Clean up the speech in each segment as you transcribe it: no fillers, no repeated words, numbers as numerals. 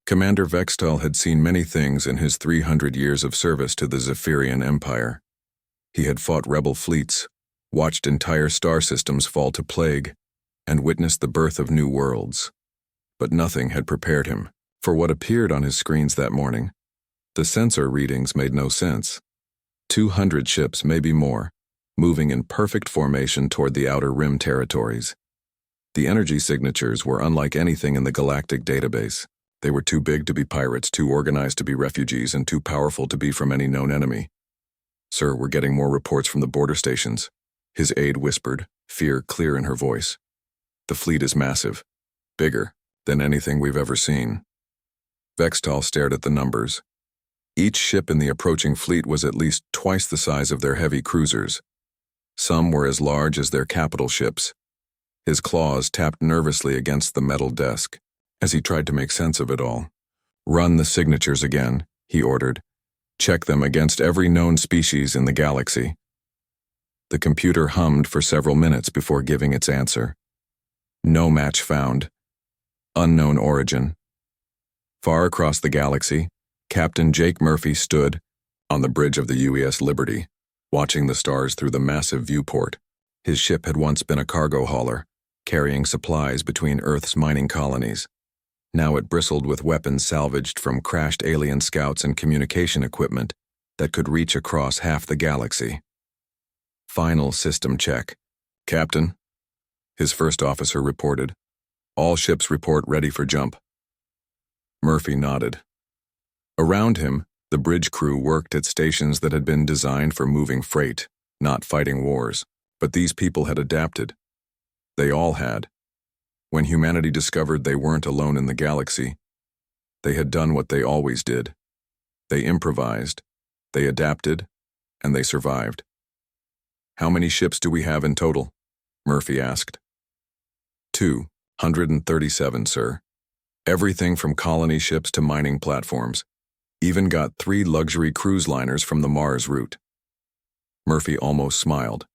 Commander Vextal had seen many things in his 300 years of service to the Zephyrian Empire. He had fought rebel fleets, watched entire star systems fall to plague, and witnessed the birth of new worlds. But nothing had prepared him for what appeared on his screens that morning. The sensor readings made no sense. 200 ships, maybe more, moving in perfect formation toward the Outer Rim territories. The energy signatures were unlike anything in the galactic database. They were too big to be pirates, too organized to be refugees, and too powerful to be from any known enemy. "Sir, we're getting more reports from the border stations," his aide whispered, fear clear in her voice. "The fleet is massive, bigger than anything we've ever seen." Vextal stared at the numbers. Each ship in the approaching fleet was at least twice the size of their heavy cruisers. Some were as large as their capital ships. His claws tapped nervously against the metal desk as he tried to make sense of it all. "Run the signatures again," he ordered. "Check them against every known species in the galaxy." The computer hummed for several minutes before giving its answer. No match found. Unknown origin. Far across the galaxy, Captain Jake Murphy stood on the bridge of the UES Liberty, watching the stars through the massive viewport. His ship had once been a cargo hauler, carrying supplies between Earth's mining colonies. Now it bristled with weapons salvaged from crashed alien scouts and communication equipment that could reach across half the galaxy. Final system check. "Captain," his first officer reported. "All ships report ready for jump." Murphy nodded. Around him, the bridge crew worked at stations that had been designed for moving freight, not fighting wars. But these people had adapted. They all had. When humanity discovered they weren't alone in the galaxy, they had done what they always did. They improvised, they adapted, and they survived. "How many ships do we have in total?" Murphy asked. 237, sir. Everything from colony ships to mining platforms. Even got 3 luxury cruise liners from the Mars route. Murphy almost smiled.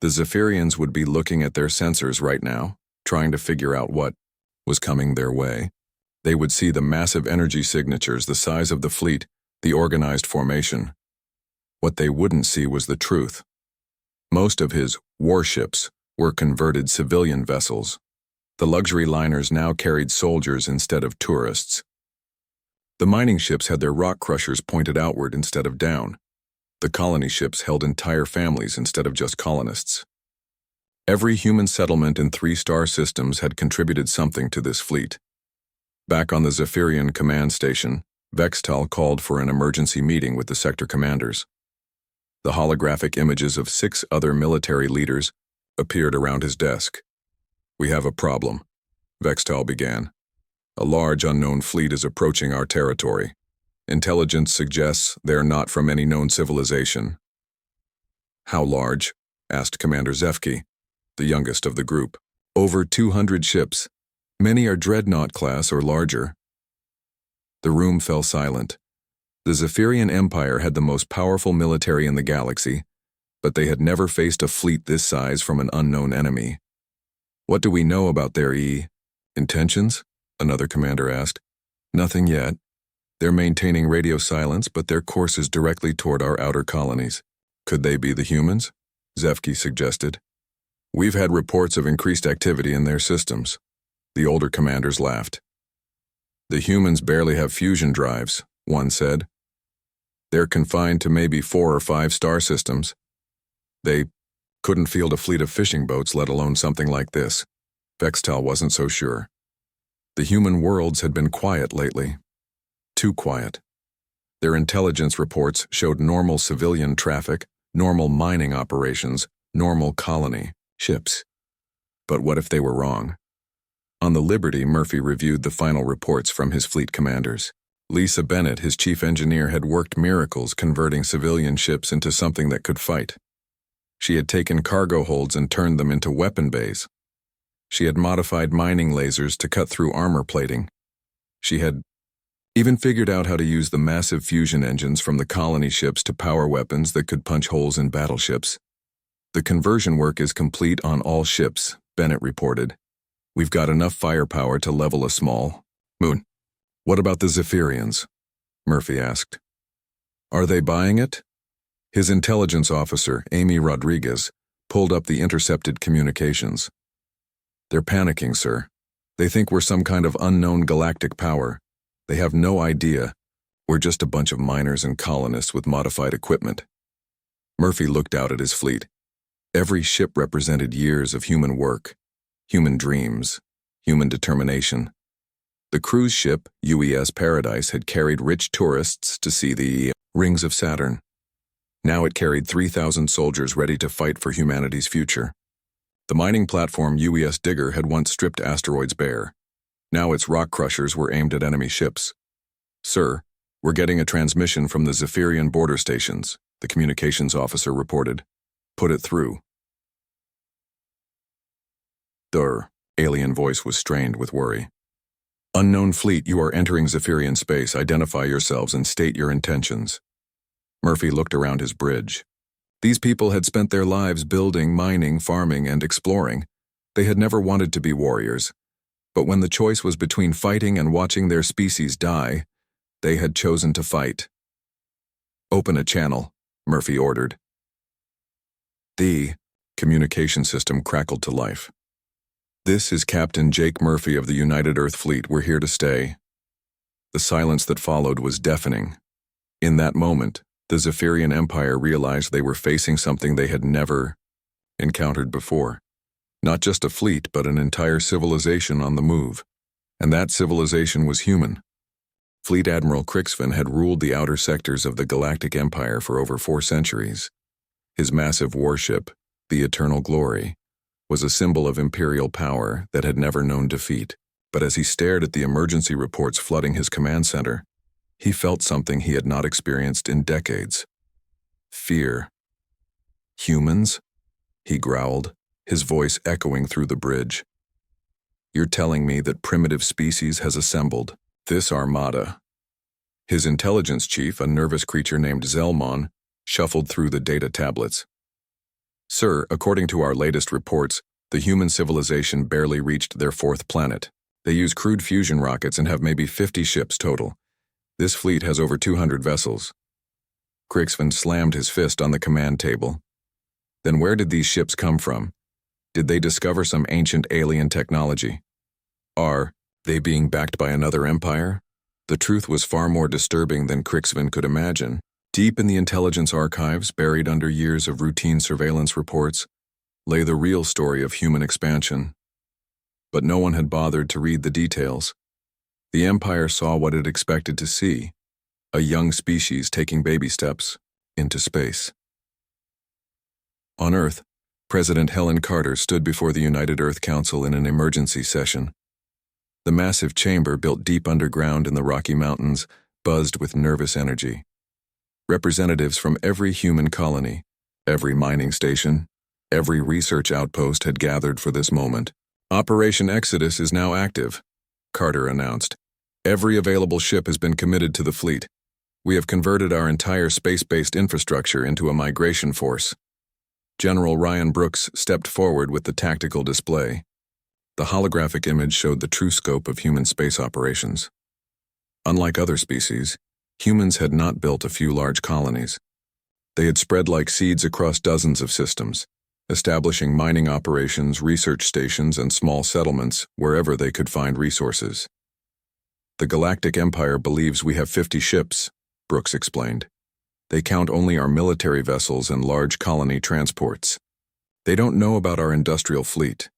The Zephyrians would be looking at their sensors right now, trying to figure out what was coming their way. They would see the massive energy signatures, the size of the fleet, the organized formation. What they wouldn't see was the truth. Most of his warships were converted civilian vessels. The luxury liners now carried soldiers instead of tourists. The mining ships had their rock crushers pointed outward instead of down. The colony ships held entire families instead of just colonists. Every human settlement in 3 star systems had contributed something to this fleet. Back on the Zephyrian command station, Vextal called for an emergency meeting with the sector commanders. The holographic images of 6 other military leaders appeared around his desk. "We have a problem," Vextal began. "A large unknown fleet is approaching our territory. Intelligence suggests they are not from any known civilization." "How large?" asked Commander Zefke, the youngest of the group. "Over 200 ships. Many are dreadnought class or larger." The room fell silent. The Zephyrian Empire had the most powerful military in the galaxy, but they had never faced a fleet this size from an unknown enemy. "What do we know about their intentions?" another commander asked. "Nothing yet. They're maintaining radio silence, but their course is directly toward our outer colonies." "Could they be the humans?" Zefke suggested. "We've had reports of increased activity in their systems." The older commanders laughed. "The humans barely have fusion drives," one said. "They're confined to maybe 4 or 5 star systems. They couldn't field a fleet of fishing boats, let alone something like this." Vextal wasn't so sure. The human worlds had been quiet lately. Too quiet. Their intelligence reports showed normal civilian traffic, normal mining operations, normal colony ships. But what if they were wrong? On the Liberty, Murphy reviewed the final reports from his fleet commanders. Lisa Bennett, his chief engineer, had worked miracles converting civilian ships into something that could fight. She had taken cargo holds and turned them into weapon bays. She had modified mining lasers to cut through armor plating. She had even figured out how to use the massive fusion engines from the colony ships to power weapons that could punch holes in battleships. "The conversion work is complete on all ships," Bennett reported. "We've got enough firepower to level a small moon." What about the Zephyrians? Murphy asked. Are they buying it? His intelligence officer, Amy Rodriguez, pulled up the intercepted communications. They're panicking, sir. They think we're some kind of unknown galactic power. They have no idea. We're just a bunch of miners and colonists with modified equipment. Murphy looked out at his fleet. Every ship represented years of human work, human dreams, human determination. The cruise ship, UES Paradise, had carried rich tourists to see the rings of Saturn. Now it carried 3,000 soldiers ready to fight for humanity's future. The mining platform UES Digger had once stripped asteroids bare. Now its rock crushers were aimed at enemy ships. Sir, we're getting a transmission from the Zephyrian border stations, the communications officer reported. Put it through. Their alien voice was strained with worry. Unknown fleet, you are entering Zephyrian space. Identify yourselves and state your intentions. Murphy looked around his bridge. These people had spent their lives building, mining, farming, and exploring. They had never wanted to be warriors. But when the choice was between fighting and watching their species die, they had chosen to fight. Open a channel, Murphy ordered. The communication system crackled to life. This is Captain Jake Murphy of the United Earth Fleet. We're here to stay. The silence that followed was deafening. In that moment, the Zephyrian Empire realized they were facing something they had never encountered before. Not just a fleet, but an entire civilization on the move. And that civilization was human. Fleet Admiral Crixvin had ruled the outer sectors of the Galactic Empire for over 4 centuries. His massive warship, the Eternal Glory, was a symbol of imperial power that had never known defeat. But as he stared at the emergency reports flooding his command center, he felt something he had not experienced in decades. Fear. Humans? He growled, his voice echoing through the bridge. You're telling me that primitive species has assembled this Armada? His intelligence chief, a nervous creature named Zelmon, shuffled through the data tablets. Sir, according to our latest reports, the human civilization barely reached their 4th planet. They use crude fusion rockets and have maybe 50 ships total. This fleet has over 200 vessels. Crixvin slammed his fist on the command table. Then where did these ships come from? Did they discover some ancient alien technology? Are they being backed by another empire? The truth was far more disturbing than Crixvin could imagine. Deep in the intelligence archives, buried under years of routine surveillance reports, lay the real story of human expansion. But no one had bothered to read the details. The Empire saw what it expected to see, a young species taking baby steps into space. On Earth, President Helen Carter stood before the United Earth Council in an emergency session. The massive chamber, built deep underground in the Rocky Mountains, buzzed with nervous energy. Representatives from every human colony, every mining station, every research outpost had gathered for this moment. Operation Exodus is now active, Carter announced. Every available ship has been committed to the fleet. We have converted our entire space-based infrastructure into a migration force. General Ryan Brooks stepped forward with the tactical display. The holographic image showed the true scope of human space operations. Unlike other species, humans had not built a few large colonies. They had spread like seeds across dozens of systems, establishing mining operations, research stations, and small settlements wherever they could find resources. The Galactic Empire believes we have 50 ships, Brooks explained. They count only our military vessels and large colony transports. They don't know about our industrial fleet.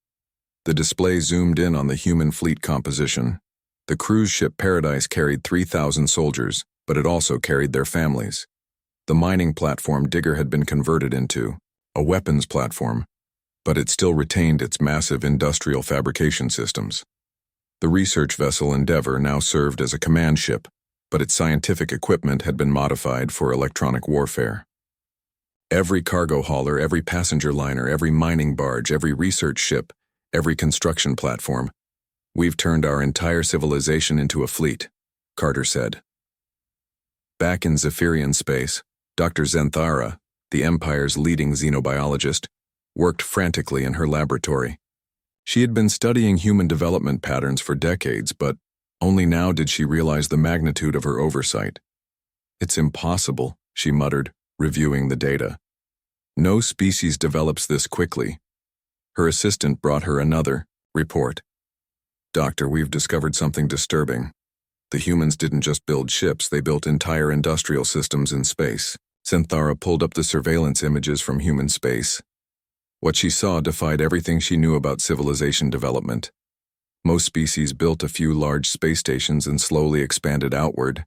The display zoomed in on the human fleet composition. The cruise ship Paradise carried 3,000 soldiers, but it also carried their families. The mining platform Digger had been converted into a weapons platform, but it still retained its massive industrial fabrication systems. The research vessel Endeavour now served as a command ship, but its scientific equipment had been modified for electronic warfare. Every cargo hauler, every passenger liner, every mining barge, every research ship, every construction platform, we've turned our entire civilization into a fleet, Carter said. Back in Zephyrian space, Dr. Zenthara, the Empire's leading xenobiologist, worked frantically in her laboratory. She had been studying human development patterns for decades, but Only now did she realize the magnitude of her oversight. "It's impossible," she muttered, reviewing the data. "No species develops this quickly." Her assistant brought her another report. "Doctor, we've discovered something disturbing. The humans didn't just build ships, they built entire industrial systems in space." Synthara pulled up the surveillance images from human space. What she saw defied everything she knew about civilization development. Most species built a few large space stations and slowly expanded outward.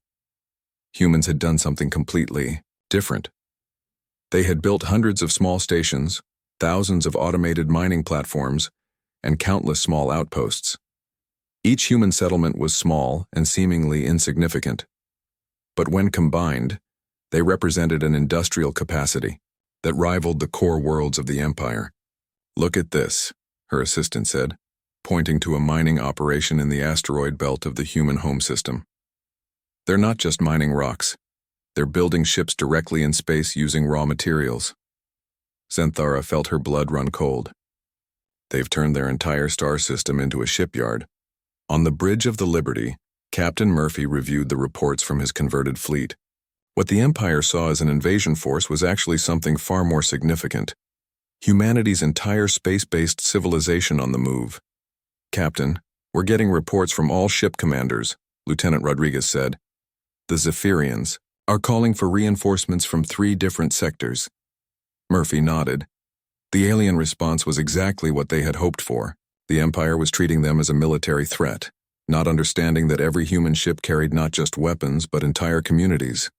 Humans had done something completely different. They had built hundreds of small stations, thousands of automated mining platforms, and countless small outposts. Each human settlement was small and seemingly insignificant. But when combined, they represented an industrial capacity that rivaled the core worlds of the empire. "Look at this," her assistant said, pointing to a mining operation in the asteroid belt of the human home system. "They're not just mining rocks. They're building ships directly in space using raw materials." Synthara felt her blood run cold. They've turned their entire star system into a shipyard. On the bridge of the Liberty, Captain Murphy reviewed the reports from his converted fleet. What the Empire saw as an invasion force was actually something far more significant. Humanity's entire space-based civilization on the move. "Captain, we're getting reports from all ship commanders," Lieutenant Rodriguez said. "The Zephyrians are calling for reinforcements from 3 different sectors." Murphy nodded. The alien response was exactly what they had hoped for. The Empire was treating them as a military threat, not understanding that every human ship carried not just weapons but entire communities.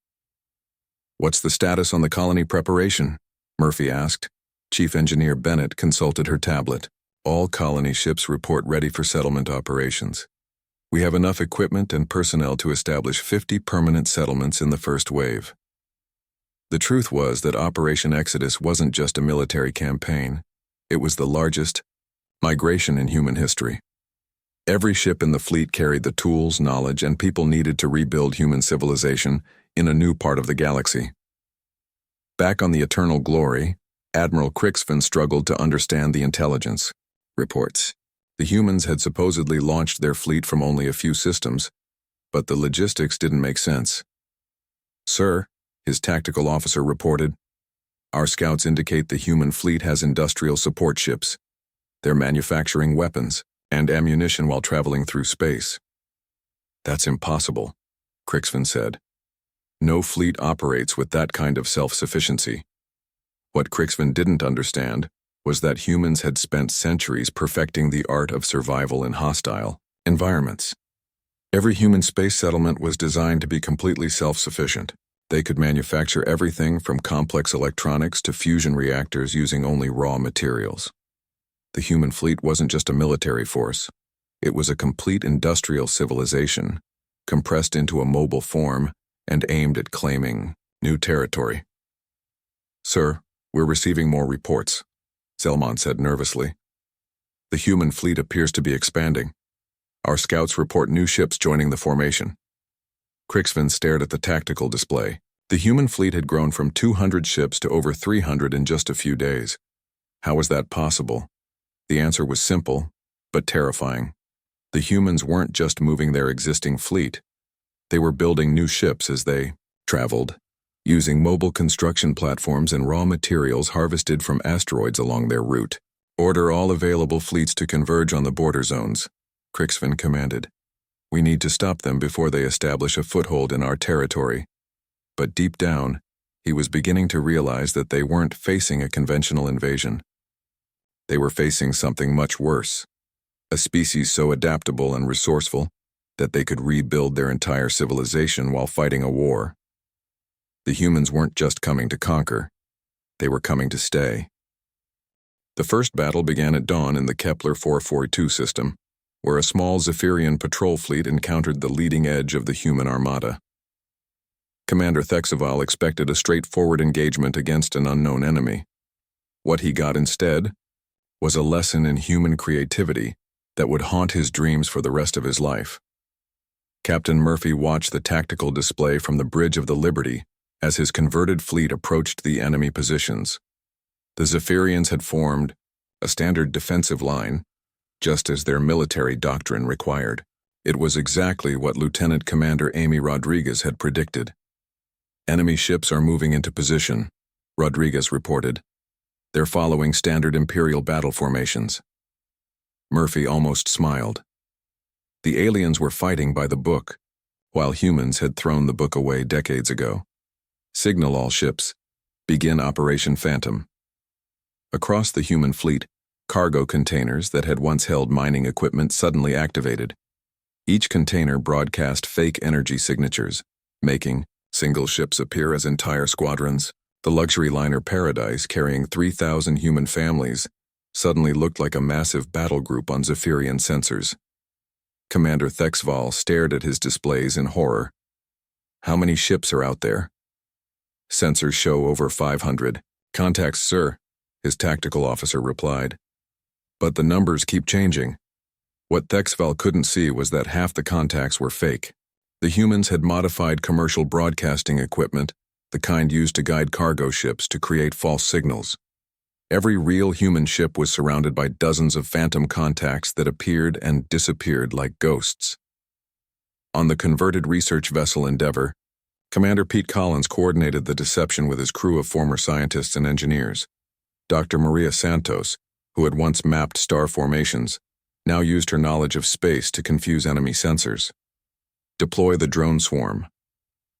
"What's the status on the colony preparation?" Murphy asked. Chief Engineer Bennett consulted her tablet. "All colony ships report ready for settlement operations. We have enough equipment and personnel to establish 50 permanent settlements in the first wave." The truth was that Operation Exodus wasn't just a military campaign. It was the largest migration in human history. Every ship in the fleet carried the tools, knowledge, and people needed to rebuild human civilization in a new part of the galaxy. Back on the Eternal Glory, Admiral Crixfin struggled to understand the intelligence reports. The humans had supposedly launched their fleet from only a few systems, but the logistics didn't make sense. "Sir," his tactical officer reported, "our scouts indicate the human fleet has industrial support ships. They're manufacturing weapons and ammunition while traveling through space." "That's impossible," Crixfin said. "No fleet operates with that kind of self-sufficiency." What Crixfin didn't understand was that humans had spent centuries perfecting the art of survival in hostile environments. Every human space settlement was designed to be completely self-sufficient. They could manufacture everything from complex electronics to fusion reactors using only raw materials. The human fleet wasn't just a military force. It was a complete industrial civilization, compressed into a mobile form and aimed at claiming new territory. "Sir, we're receiving more reports," Zelmon said nervously. "The human fleet appears to be expanding. Our scouts report new ships joining the formation." Crixfin stared at the tactical display. The human fleet had grown from 200 ships to over 300 in just a few days. How was that possible? The answer was simple, but terrifying. The humans weren't just moving their existing fleet. They were building new ships as they traveled, using mobile construction platforms and raw materials harvested from asteroids along their route. "Order all available fleets to converge on the border zones," Crixfin commanded. "We need to stop them before they establish a foothold in our territory." But deep down, he was beginning to realize that they weren't facing a conventional invasion. They were facing something much worse. A species so adaptable and resourceful that they could rebuild their entire civilization while fighting a war. The humans weren't just coming to conquer. They were coming to stay. The first battle began at dawn in the Kepler 442 system, where a small Zephyrian patrol fleet encountered the leading edge of the human armada. Commander Thexaval expected a straightforward engagement against an unknown enemy. What he got instead was a lesson in human creativity that would haunt his dreams for the rest of his life. Captain Murphy watched the tactical display from the bridge of the Liberty as his converted fleet approached the enemy positions. The Zephyrians had formed a standard defensive line, just as their military doctrine required. It was exactly what Lieutenant Commander Amy Rodriguez had predicted. Enemy ships are moving into position, Rodriguez reported. They're following standard Imperial battle formations. Murphy almost smiled. The aliens were fighting by the book, while humans had thrown the book away decades ago. Signal all ships. Begin Operation Phantom. Across the human fleet, cargo containers that had once held mining equipment suddenly activated. Each container broadcast fake energy signatures, making single ships appear as entire squadrons. The luxury liner Paradise, carrying 3,000 human families, suddenly looked like a massive battle group on Zephyrian sensors. Commander Thexval stared at his displays in horror. How many ships are out there? Sensors show over 500. Contacts, sir, his tactical officer replied. But the numbers keep changing. What Thexval couldn't see was that half the contacts were fake. The humans had modified commercial broadcasting equipment, the kind used to guide cargo ships, to create false signals. Every real human ship was surrounded by dozens of phantom contacts that appeared and disappeared like ghosts. On the converted research vessel Endeavour, Commander Pete Collins coordinated the deception with his crew of former scientists and engineers. Dr. Maria Santos, who had once mapped star formations, now used her knowledge of space to confuse enemy sensors. Deploy the drone swarm,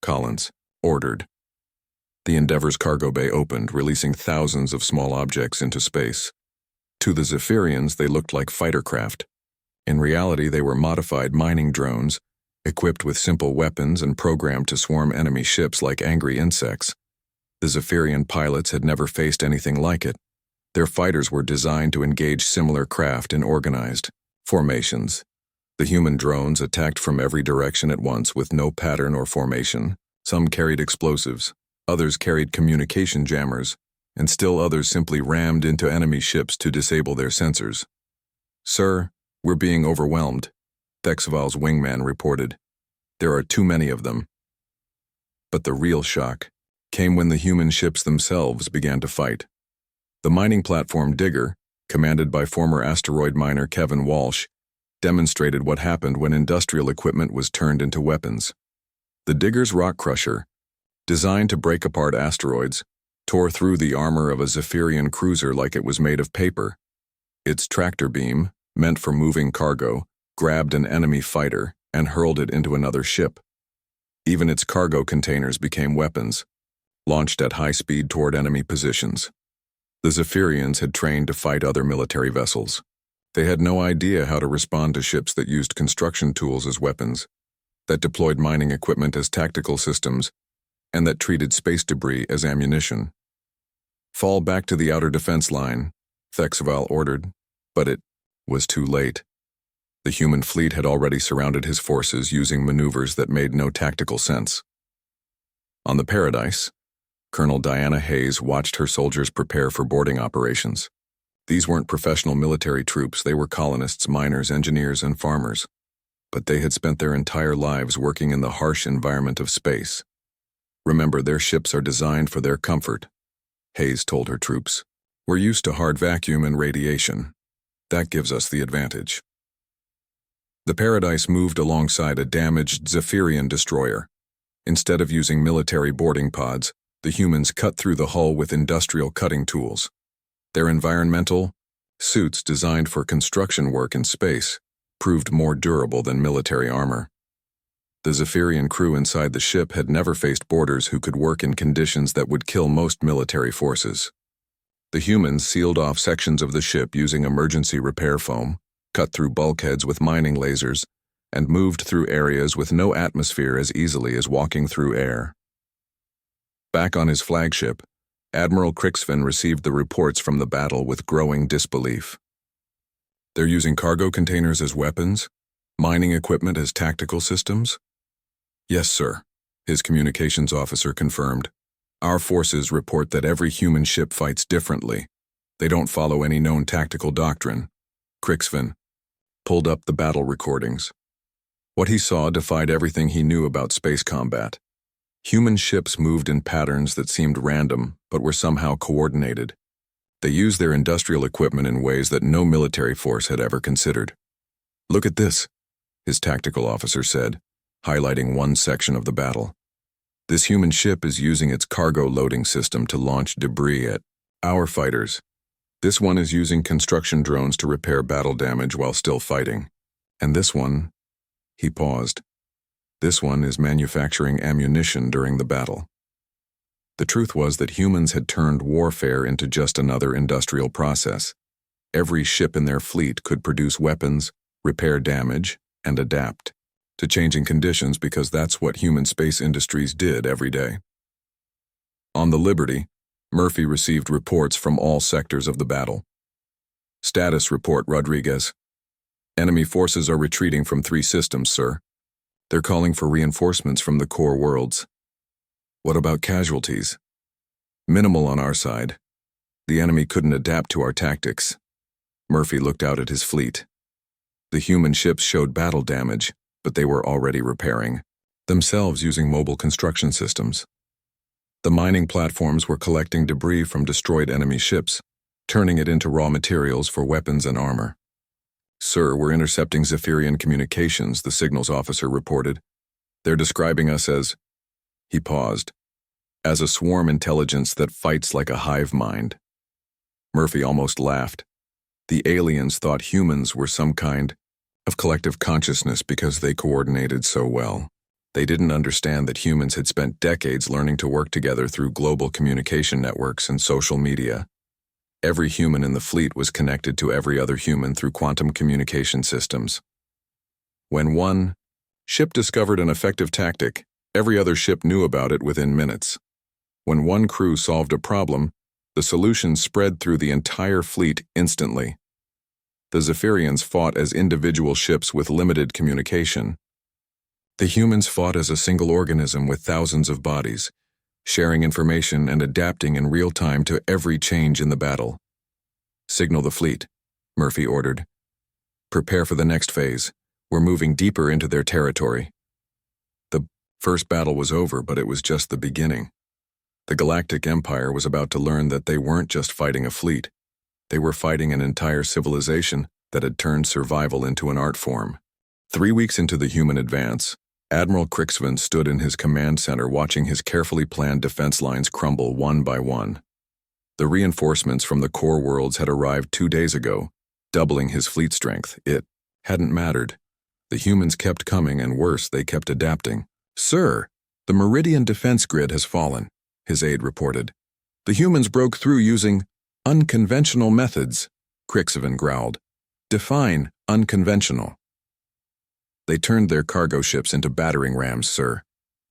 Collins ordered. The Endeavour's cargo bay opened, releasing thousands of small objects into space. To the Zephyrians, they looked like fighter craft. In reality, they were modified mining drones, equipped with simple weapons and programmed to swarm enemy ships like angry insects. The Zephyrian pilots had never faced anything like it. Their fighters were designed to engage similar craft in organized formations. The human drones attacked from every direction at once with no pattern or formation. Some carried explosives, others carried communication jammers, and still others simply rammed into enemy ships to disable their sensors. Sir, we're being overwhelmed, Thexval's wingman reported. There are too many of them. But the real shock came when the human ships themselves began to fight. The mining platform Digger, commanded by former asteroid miner Kevin Walsh, demonstrated what happened when industrial equipment was turned into weapons. The Digger's rock crusher, designed to break apart asteroids, tore through the armor of a Zephyrian cruiser like it was made of paper. Its tractor beam, meant for moving cargo, grabbed an enemy fighter and hurled it into another ship. Even its cargo containers became weapons, launched at high speed toward enemy positions. The Zephyrians had trained to fight other military vessels. They had no idea how to respond to ships that used construction tools as weapons, that deployed mining equipment as tactical systems, and that treated space debris as ammunition. Fall back to the outer defense line, Thexval ordered, but it was too late. The human fleet had already surrounded his forces using maneuvers that made no tactical sense. On the Paradise, Colonel Diana Hayes watched her soldiers prepare for boarding operations. These weren't professional military troops, they were colonists, miners, engineers, and farmers. But they had spent their entire lives working in the harsh environment of space. Remember, their ships are designed for their comfort, Hayes told her troops. We're used to hard vacuum and radiation. That gives us the advantage. The Paradise moved alongside a damaged Zephyrian destroyer. Instead of using military boarding pods, the humans cut through the hull with industrial cutting tools. Their environmental suits, designed for construction work in space, proved more durable than military armor. The Zephyrian crew inside the ship had never faced boarders who could work in conditions that would kill most military forces. The humans sealed off sections of the ship using emergency repair foam, cut through bulkheads with mining lasers, and moved through areas with no atmosphere as easily as walking through air. Back on his flagship, Admiral Crixfin received the reports from the battle with growing disbelief. They're using cargo containers as weapons? Mining equipment as tactical systems? Yes, sir, his communications officer confirmed. Our forces report that every human ship fights differently. They don't follow any known tactical doctrine. Crixfin pulled up the battle recordings. What he saw defied everything he knew about space combat. Human ships moved in patterns that seemed random, but were somehow coordinated. They used their industrial equipment in ways that no military force had ever considered. Look at this, his tactical officer said, highlighting one section of the battle. This human ship is using its cargo loading system to launch debris at our fighters. This one is using construction drones to repair battle damage while still fighting. And this one, he paused. This one is manufacturing ammunition during the battle. The truth was that humans had turned warfare into just another industrial process. Every ship in their fleet could produce weapons, repair damage, and adapt to changing conditions because that's what human space industries did every day. On the Liberty, Murphy received reports from all sectors of the battle. Status report, Rodriguez. Enemy forces are retreating from 3 systems, sir. They're calling for reinforcements from the core worlds. What about casualties? Minimal on our side. The enemy couldn't adapt to our tactics. Murphy looked out at his fleet. The human ships showed battle damage, but they were already repairing, themselves using mobile construction systems. The mining platforms were collecting debris from destroyed enemy ships, turning it into raw materials for weapons and armor. Sir, we're intercepting Zephyrian communications, the signals officer reported. They're describing us as, he paused, as a swarm intelligence that fights like a hive mind. Murphy almost laughed. The aliens thought humans were some kind of collective consciousness because they coordinated so well. They didn't understand that humans had spent decades learning to work together through global communication networks and social media. Every human in the fleet was connected to every other human through quantum communication systems. When one ship discovered an effective tactic, every other ship knew about it within minutes. When one crew solved a problem, the solution spread through the entire fleet instantly. The Zephyrians fought as individual ships with limited communication. The humans fought as a single organism with thousands of bodies, sharing information and adapting in real time to every change in the battle. Signal the fleet, Murphy ordered. Prepare for the next phase. We're moving deeper into their territory. The first battle was over, but it was just the beginning. The Galactic Empire was about to learn that they weren't just fighting a fleet. They were fighting an entire civilization that had turned survival into an art form. 3 weeks into the human advance, Admiral Crixven stood in his command center watching his carefully planned defense lines crumble one by one. The reinforcements from the core worlds had arrived 2 days ago, doubling his fleet strength. It hadn't mattered. The humans kept coming, and worse, they kept adapting. Sir, the Meridian defense grid has fallen, his aide reported. The humans broke through using unconventional methods, Crixven growled. Define unconventional. They turned their cargo ships into battering rams, sir,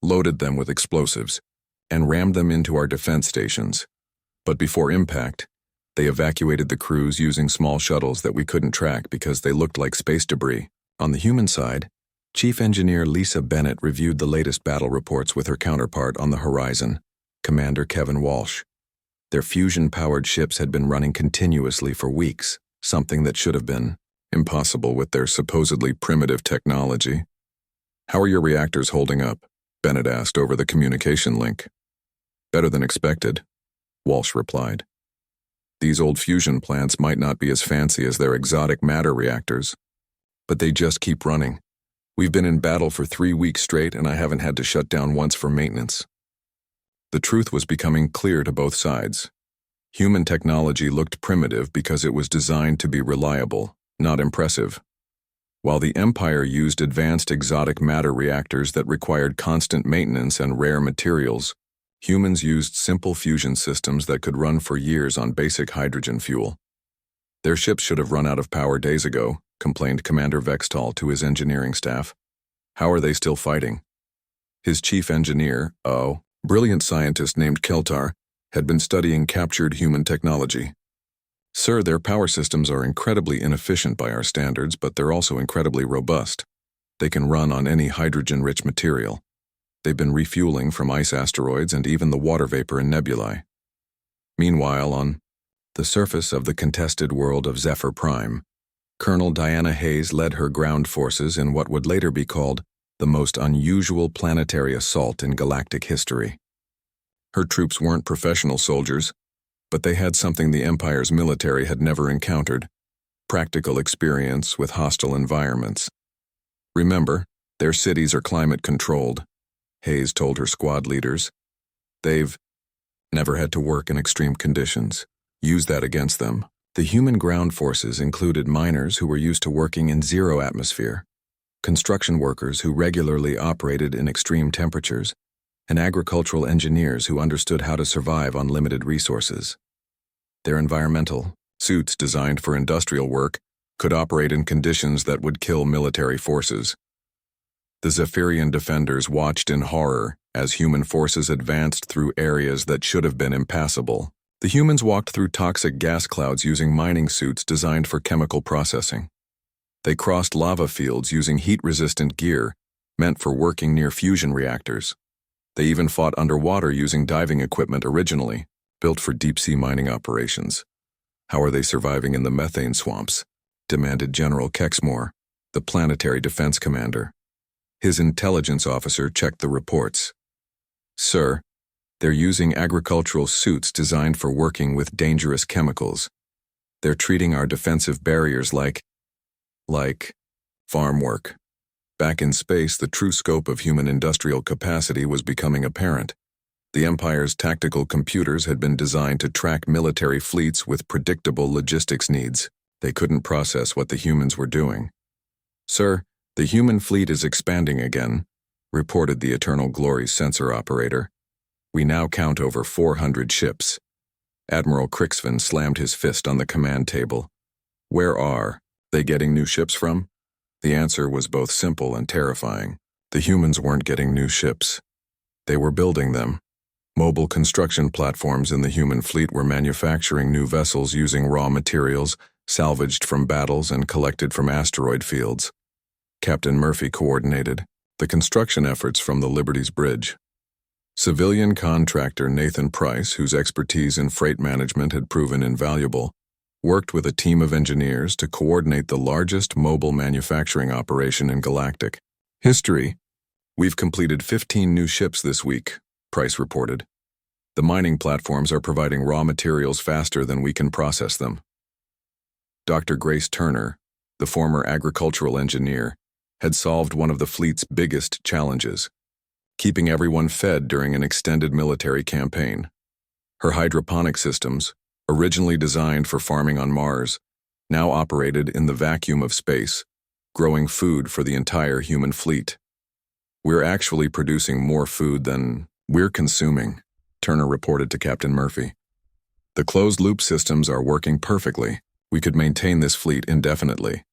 loaded them with explosives, and rammed them into our defense stations. But before impact, they evacuated the crews using small shuttles that we couldn't track because they looked like space debris. On the human side, Chief Engineer Lisa Bennett reviewed the latest battle reports with her counterpart on the horizon, Commander Kevin Walsh. Their fusion-powered ships had been running continuously for weeks, something that should have been impossible with their supposedly primitive technology. How are your reactors holding up? Bennett asked over the communication link. Better than expected, Walsh replied. These old fusion plants might not be as fancy as their exotic matter reactors, but they just keep running. We've been in battle for 3 weeks straight, and I haven't had to shut down once for maintenance. The truth was becoming clear to both sides. Human technology looked primitive because it was designed to be reliable, not impressive. While the Empire used advanced exotic matter reactors that required constant maintenance and rare materials, humans used simple fusion systems that could run for years on basic hydrogen fuel. Their ships should have run out of power days ago, complained Commander Vextal to his engineering staff. How are they still fighting? His chief engineer, brilliant scientist named Keltar, had been studying captured human technology. Sir, their power systems are incredibly inefficient by our standards, but they're also incredibly robust. They can run on any hydrogen-rich material. They've been refueling from ice asteroids and even the water vapor in nebulae. Meanwhile, on the surface of the contested world of Zephyr Prime, Colonel Diana Hayes led her ground forces in what would later be called the most unusual planetary assault in galactic history. Her troops weren't professional soldiers, but they had something the Empire's military had never encountered: practical experience with hostile environments. Remember, their cities are climate-controlled, Hayes told her squad leaders. They've never had to work in extreme conditions. Use that against them. The human ground forces included miners who were used to working in zero atmosphere, construction workers who regularly operated in extreme temperatures, and agricultural engineers who understood how to survive on limited resources. Their environmental suits designed for industrial work could operate in conditions that would kill military forces. The Zephyrian defenders watched in horror as human forces advanced through areas that should have been impassable. The humans walked through toxic gas clouds using mining suits designed for chemical processing. They crossed lava fields using heat-resistant gear meant for working near fusion reactors. They even fought underwater using diving equipment originally built for deep-sea mining operations. How are they surviving in the methane swamps? Demanded General Kexmore, the planetary defense commander. His intelligence officer checked the reports. Sir, they're using agricultural suits designed for working with dangerous chemicals. They're treating our defensive barriers like farm work. Back in space, the true scope of human industrial capacity was becoming apparent. The Empire's tactical computers had been designed to track military fleets with predictable logistics needs. They couldn't process what the humans were doing. Sir, the human fleet is expanding again, reported the Eternal Glory sensor operator. We now count over 400 ships. Admiral Crixvin slammed his fist on the command table. Where are they getting new ships from? The answer was both simple and terrifying. The humans weren't getting new ships. They were building them. Mobile construction platforms in the human fleet were manufacturing new vessels using raw materials salvaged from battles and collected from asteroid fields. Captain Murphy coordinated the construction efforts from the Liberty's Bridge. Civilian contractor Nathan Price, whose expertise in freight management had proven invaluable, worked with a team of engineers to coordinate the largest mobile manufacturing operation in Galactic history. We've completed 15 new ships this week, Price reported. The mining platforms are providing raw materials faster than we can process them. Dr. Grace Turner, the former agricultural engineer, had solved one of the fleet's biggest challenges, keeping everyone fed during an extended military campaign. Her hydroponic systems, originally designed for farming on Mars, now operated in the vacuum of space, growing food for the entire human fleet. We're actually producing more food than we're consuming, Turner reported to Captain Murphy. The closed-loop systems are working perfectly. We could maintain this fleet indefinitely.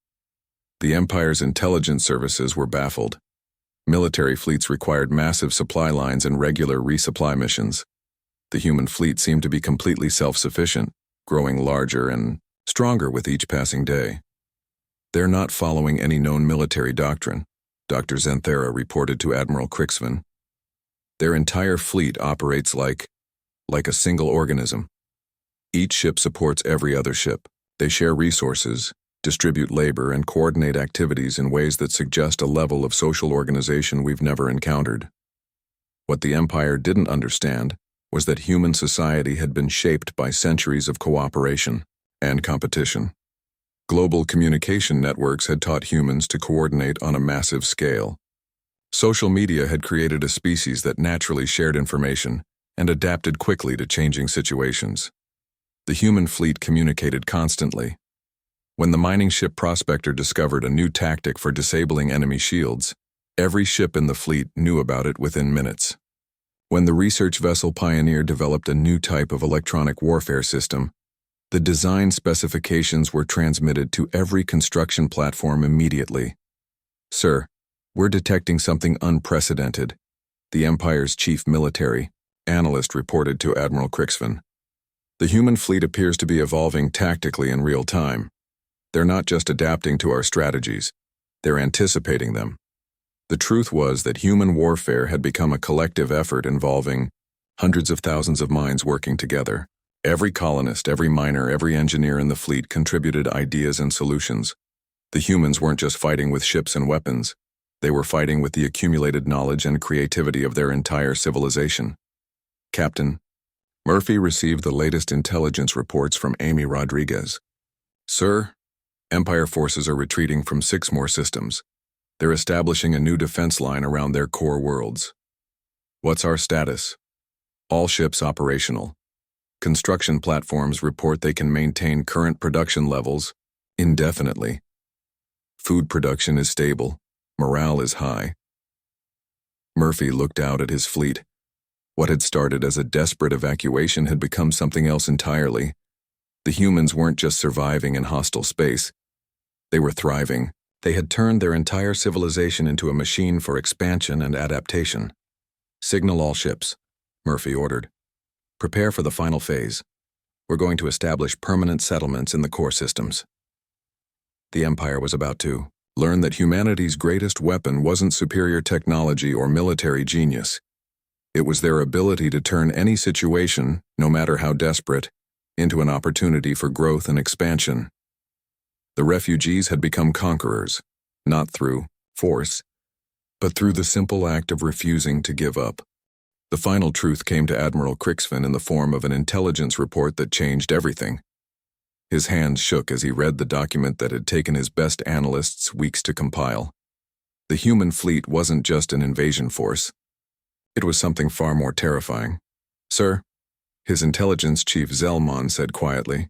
The Empire's intelligence services were baffled. Military fleets required massive supply lines and regular resupply missions. The human fleet seemed to be completely self-sufficient, growing larger and stronger with each passing day. They're not following any known military doctrine, Dr. Zenthera reported to Admiral Crixvin. Their entire fleet operates like a single organism. Each ship supports every other ship. They share resources, distribute labor, and coordinate activities in ways that suggest a level of social organization we've never encountered. What the Empire didn't understand was that human society had been shaped by centuries of cooperation and competition. Global communication networks had taught humans to coordinate on a massive scale. Social media had created a species that naturally shared information and adapted quickly to changing situations. The human fleet communicated constantly. When the mining ship Prospector discovered a new tactic for disabling enemy shields, every ship in the fleet knew about it within minutes. When the research vessel Pioneer developed a new type of electronic warfare system, the design specifications were transmitted to every construction platform immediately. Sir, we're detecting something unprecedented, the Empire's chief military analyst reported to Admiral Crixvin. The human fleet appears to be evolving tactically in real time. They're not just adapting to our strategies, they're anticipating them. The truth was that human warfare had become a collective effort involving hundreds of thousands of minds working together. Every colonist, every miner, every engineer in the fleet contributed ideas and solutions. The humans weren't just fighting with ships and weapons. They were fighting with the accumulated knowledge and creativity of their entire civilization. Captain Murphy received the latest intelligence reports from Amy Rodriguez. Sir, Empire forces are retreating from 6 more systems. They're establishing a new defense line around their core worlds. What's our status? All ships operational. Construction platforms report they can maintain current production levels indefinitely. Food production is stable. Morale is high. Murphy looked out at his fleet. What had started as a desperate evacuation had become something else entirely. The humans weren't just surviving in hostile space. They were thriving. They had turned their entire civilization into a machine for expansion and adaptation. Signal all ships, Murphy ordered. Prepare for the final phase. We're going to establish permanent settlements in the core systems. The Empire was about to learn that humanity's greatest weapon wasn't superior technology or military genius. It was their ability to turn any situation, no matter how desperate, into an opportunity for growth and expansion. The refugees had become conquerors, not through force, but through the simple act of refusing to give up. The final truth came to Admiral Crixvin in the form of an intelligence report that changed everything. His hands shook as he read the document that had taken his best analysts weeks to compile. The human fleet wasn't just an invasion force. It was something far more terrifying. Sir, his intelligence chief Zelmon said quietly,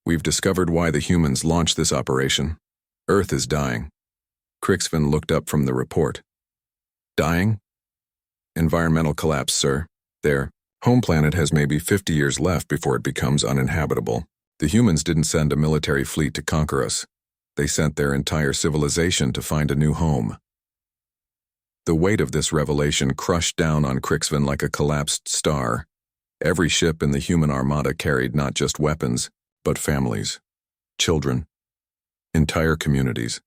we've discovered why the humans launched this operation. Earth is dying. Crixvin looked up from the report. Dying? Environmental collapse, sir. Their home planet has maybe 50 years left before it becomes uninhabitable. The humans didn't send a military fleet to conquer us. They sent their entire civilization to find a new home. The weight of this revelation crushed down on Crixvin like a collapsed star. Every ship in the human armada carried not just weapons, but families, children, entire communities.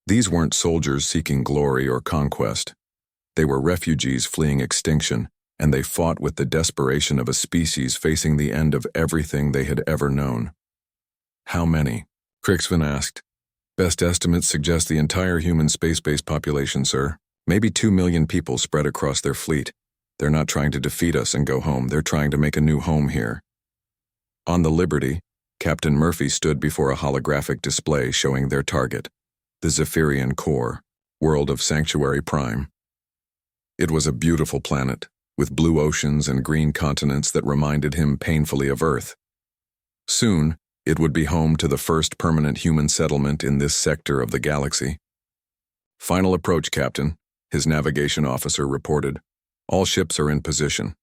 These weren't soldiers seeking glory or conquest. They were refugees fleeing extinction, and they fought with the desperation of a species facing the end of everything they had ever known. How many? Crixvin asked. Best estimates suggest the entire human space-based population, sir. Maybe 2 million people spread across their fleet. They're not trying to defeat us and go home. They're trying to make a new home here. On the Liberty, Captain Murphy stood before a holographic display showing their target, the Zephyrian core, world of Sanctuary Prime. It was a beautiful planet, with blue oceans and green continents that reminded him painfully of Earth. Soon, it would be home to the first permanent human settlement in this sector of the galaxy. Final approach, Captain, his navigation officer reported. All ships are in position.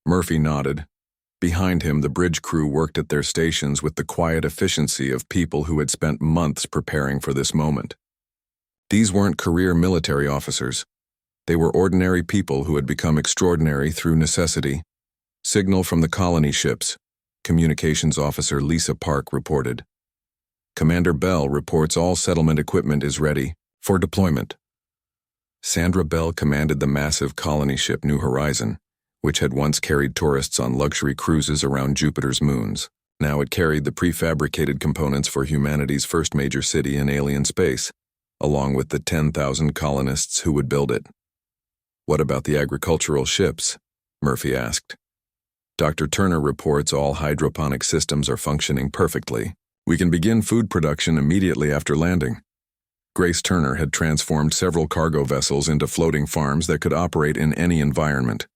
Murphy nodded. Behind him, the bridge crew worked at their stations with the quiet efficiency of people who had spent months preparing for this moment. These weren't career military officers. They were ordinary people who had become extraordinary through necessity. Signal from the colony ships, Communications Officer Lisa Park reported. Commander Bell reports all settlement equipment is ready for deployment. Sandra Bell commanded the massive colony ship New Horizon, which had once carried tourists on luxury cruises around Jupiter's moons. Now it carried the prefabricated components for humanity's first major city in alien space, along with the 10,000 colonists who would build it. What about the agricultural ships? Murphy asked. Dr. Turner reports all hydroponic systems are functioning perfectly. We can begin food production immediately after landing. Grace Turner had transformed several cargo vessels into floating farms that could operate in any environment.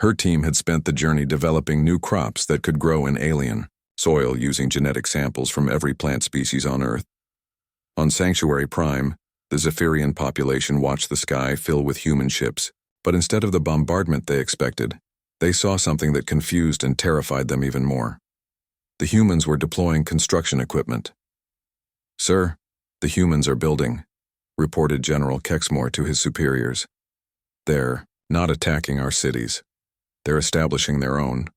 Her team had spent the journey developing new crops that could grow in alien soil using genetic samples from every plant species on Earth. On Sanctuary Prime, the Zephyrian population watched the sky fill with human ships, but instead of the bombardment they expected, they saw something that confused and terrified them even more. The humans were deploying construction equipment. Sir, the humans are building, reported General Kexmore to his superiors. They're not attacking our cities. They're establishing their own.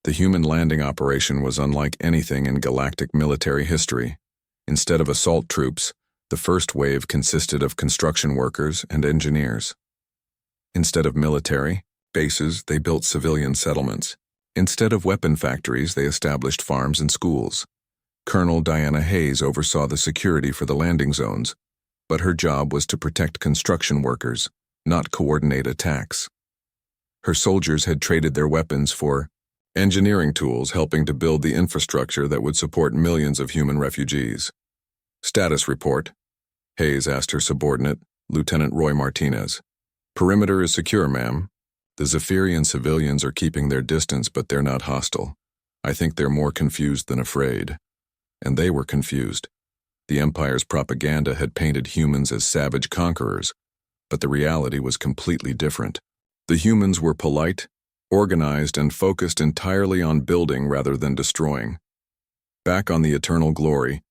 The human landing operation was unlike anything in galactic military history. Instead of assault troops, the first wave consisted of construction workers and engineers. Instead of military bases, they built civilian settlements. Instead of weapon factories, they established farms and schools. Colonel Diana Hayes oversaw the security for the landing zones, but her job was to protect construction workers, not coordinate attacks. Her soldiers had traded their weapons for engineering tools, helping to build the infrastructure that would support millions of human refugees. Status report. Hayes asked her subordinate, Lieutenant Roy Martinez. Perimeter is secure, ma'am. The Zephyrian civilians are keeping their distance, but they're not hostile. I think they're more confused than afraid. And they were confused. The Empire's propaganda had painted humans as savage conquerors, but the reality was completely different. The humans were polite, organized, and focused entirely on building rather than destroying. Back on the Eternal Glory,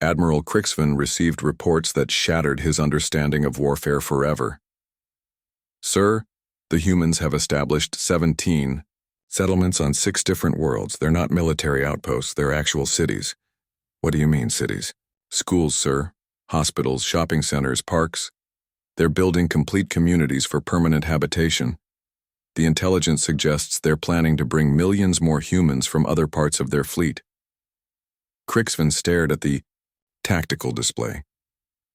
Admiral Crixvin received reports that shattered his understanding of warfare forever. Sir, the humans have established 17 settlements on 6 different worlds. They're not military outposts, they're actual cities. What do you mean, cities? Schools, sir. Hospitals, shopping centers, parks. They're building complete communities for permanent habitation. The intelligence suggests they're planning to bring millions more humans from other parts of their fleet. Crixvin stared at the tactical display.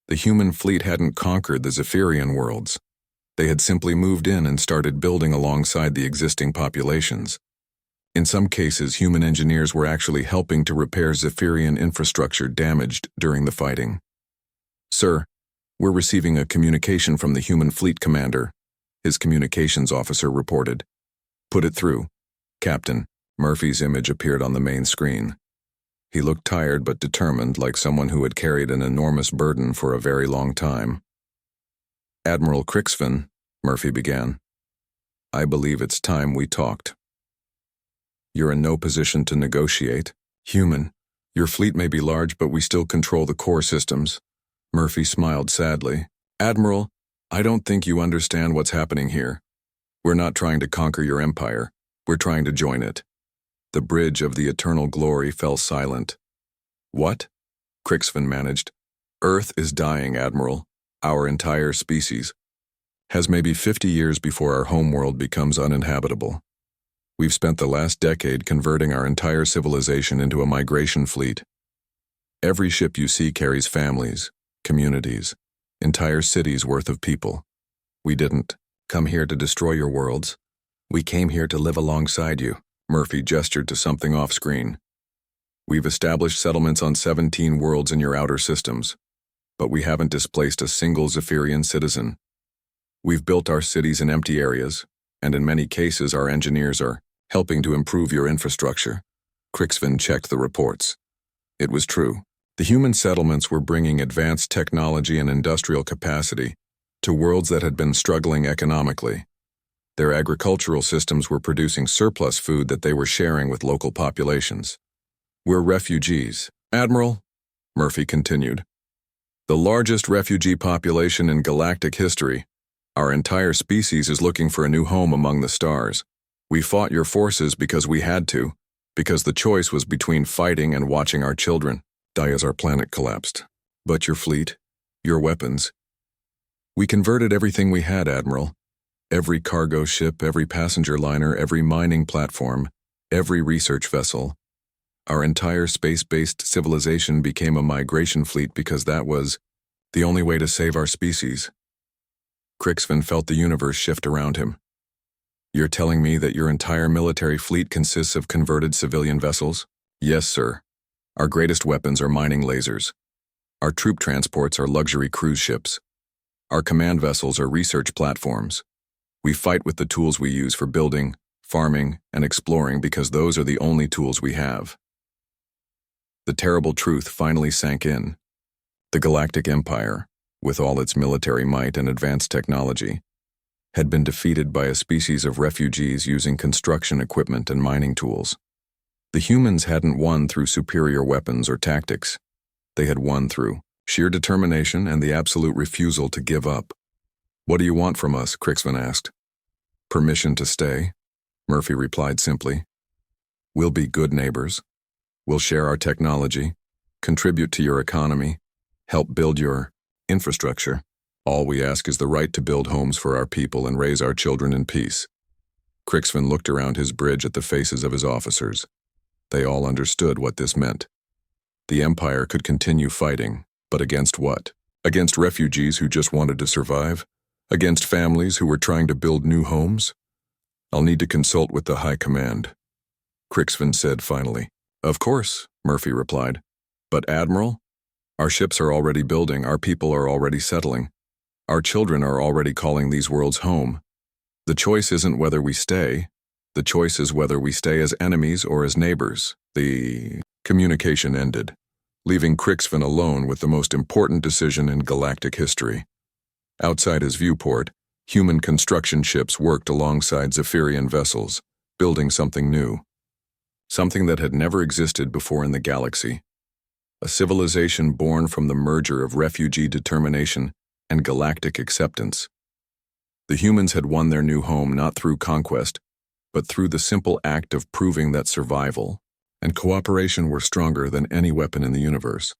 The human fleet hadn't conquered the Zephyrian worlds. They had simply moved in and started building alongside the existing populations. In some cases, human engineers were actually helping to repair Zephyrian infrastructure damaged during the fighting. Sir, we're receiving a communication from the human fleet commander, his communications officer reported. Put it through. Captain. Murphy's image appeared on the main screen. He looked tired but determined, like someone who had carried an enormous burden for a very long time. Admiral Crixvin, Murphy began. I believe it's time we talked. You're in no position to negotiate. Human, your fleet may be large, but we still control the core systems. Murphy smiled sadly. Admiral, I don't think you understand what's happening here. We're not trying to conquer your empire. We're trying to join it. The bridge of the Eternal Glory fell silent. What? Crixvin managed. Earth is dying, Admiral. Our entire species has maybe 50 years before our homeworld becomes uninhabitable. We've spent the last decade converting our entire civilization into a migration fleet. Every ship you see carries families, communities, entire cities worth of people. We didn't come here to destroy your worlds. We came here to live alongside you. Murphy gestured to something off-screen. We've established settlements on 17 worlds in your outer systems, but we haven't displaced a single Zephyrian citizen. We've built our cities in empty areas, and in many cases our engineers are helping to improve your infrastructure. Crixvin checked the reports. It was true. The human settlements were bringing advanced technology and industrial capacity to worlds that had been struggling economically. Their agricultural systems were producing surplus food that they were sharing with local populations. We're refugees. Admiral, Murphy continued. The largest refugee population in galactic history. Our entire species is looking for a new home among the stars. We fought your forces because we had to, because the choice was between fighting and watching our children die as our planet collapsed. But your fleet, your weapons. We converted everything we had, Admiral. Every cargo ship, every passenger liner, every mining platform, every research vessel. Our entire space-based civilization became a migration fleet because that was the only way to save our species. Crixvin felt the universe shift around him. You're telling me that your entire military fleet consists of converted civilian vessels? Yes, sir. Our greatest weapons are mining lasers. Our troop transports are luxury cruise ships. Our command vessels are research platforms. We fight with the tools we use for building, farming, and exploring because those are the only tools we have. The terrible truth finally sank in. The Galactic Empire, with all its military might and advanced technology, had been defeated by a species of refugees using construction equipment and mining tools. The humans hadn't won through superior weapons or tactics. They had won through sheer determination and the absolute refusal to give up. What do you want from us? Crixvin asked. Permission to stay, Murphy replied simply. We'll be good neighbors. We'll share our technology, contribute to your economy, help build your infrastructure. All we ask is the right to build homes for our people and raise our children in peace. Crixvin looked around his bridge at the faces of his officers. They all understood what this meant. The Empire could continue fighting, but against what? Against refugees who just wanted to survive? Against families who were trying to build new homes? I'll need to consult with the High Command, Crixvin said finally. Of course, Murphy replied. But Admiral, Our ships are already building, our people are already settling. Our children are already calling these worlds home. The choice isn't whether we stay. The choice is whether we stay as enemies or as neighbors. The communication ended, leaving Crixvin alone with the most important decision in galactic history. Outside his viewport, human construction ships worked alongside Zephyrian vessels, building something new. Something that had never existed before in the galaxy. A civilization born from the merger of refugee determination and galactic acceptance. The humans had won their new home not through conquest, but through the simple act of proving that survival and cooperation were stronger than any weapon in the universe.